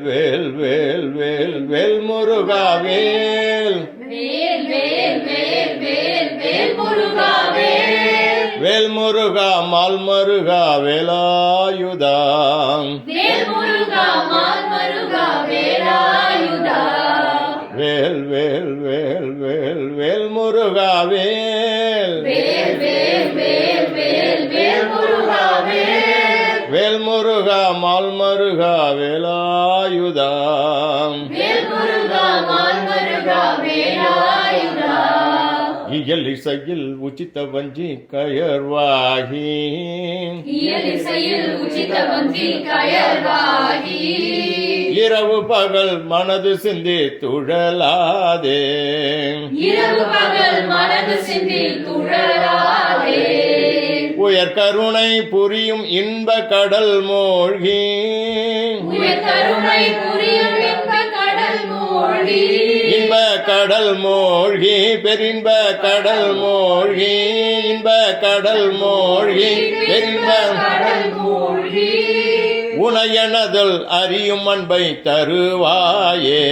வேல் வேல் வேல் வேல் முருகா வேல் வேல் வேல் வேல் வேல் வேல் முருகா வேல் வேல் முருகா mall மருகா வேலாயுதா வேல் முருகா mall மருகா வேலாயுதா வேல் வேல் வேல் வேல் வேல் முருகா வேல் வேல் வேல் வேல் வேல் வேல் முருகா வேல் வேல் முருகா mall மருகா வேலாயுதா வேல் முருகா மால் மருகா வேலாயுதா இயல் இசையில் உச்சித வஞ்சி கயர்வாகி இயல் இசையில் உச்சித வஞ்சி கயர்வாகி இரவு பகல் மனது சிந்தி துழலாதே இரவு பகல் மனது சிந்தி துழலாதே உயர் கருணை புரியும் இன்ப கடல் மூழ்கி உயர் கருணை புரியும் இன்ப கடல் மூழ்கி இன்ப கடல் மூழ்கி பெரின்ப கடல் மூழ்கி இன்ப கடல் மூழ்கி பெரின்ப கடல் மூழ்கி உனையனதல் அறியும் அன்பை தருவாயே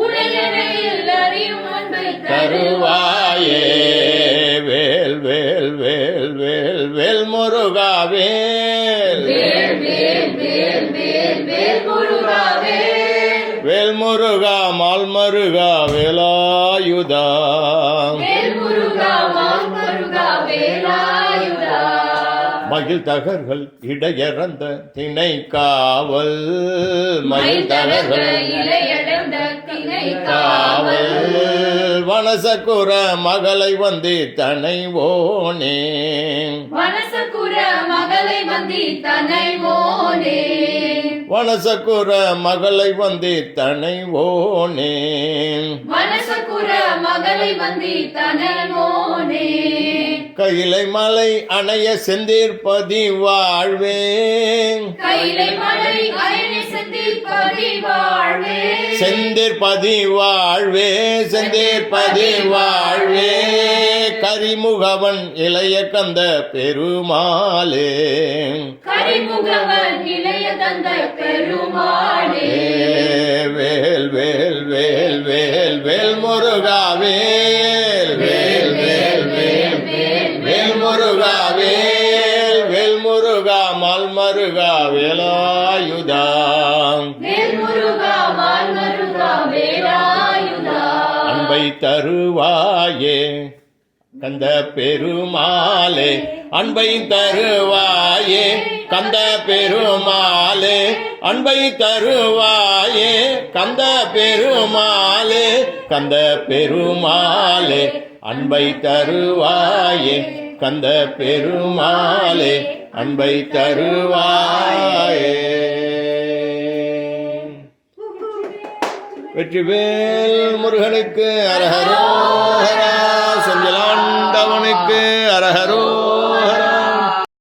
உனையனையில் அறியும் அன்பை தருவாயே வேல் வேல் வேல் வேல் வேல் முருகா வேல் வேல் வேல் வேல் வேல் வேல் முருகா வேல் வேல் முருகா மால் மருகா வேலாயுதா வேல் முருகா மால் மருகா வேலாயுதா மகிழ் தகர்கள் இடையறந்த திணை காவல் மகிழ் தகர்கள் இலையடர்ந்த திணை காவல் வனசகுர மகளை வந்து தனைவோனே வனசகுர மகளை வந்தி தனைவோனே வனசகுர மகளை வந்து தனைவோனே வனசகுர மகளை வந்தி தனைவோனே கைலை மலை அணைய செந்தீர்பதி வாழ்வே கைலை மலை அரணி செந்திற்பதி வாழ்வே செந்தீர்பதி வாழ்வே செந்தீர்பதி வாழ்வே கரிமுகவன் இளைய கந்த பெருமாளே கரிமுகவன் இளைய தந்த பெருமாளே வேல் வேல் வேல் வேல் வேல் முருகா வேல் வேல் வேல் வேல் வேல் முருகா வேல் வேல் முருகா மால் மருகா வேலாயுதா வேல் முருகா மால் மருகா வேலாயுதா அன்பை தருவாயே கந்த பெருமாளே அன்பை தருவாயே கந்த பெருமாளே அன்பை தருவாயே கந்த பெருமாளே கந்த பெருமாளே அன்பை தருவாயே கந்த பெருமாளே அன்பை தருவாயே வெற்றிவேல் முருகனுக்கு அரஹரோஹரா செஞ்சலாண்டவனுக்கு அரஹரோ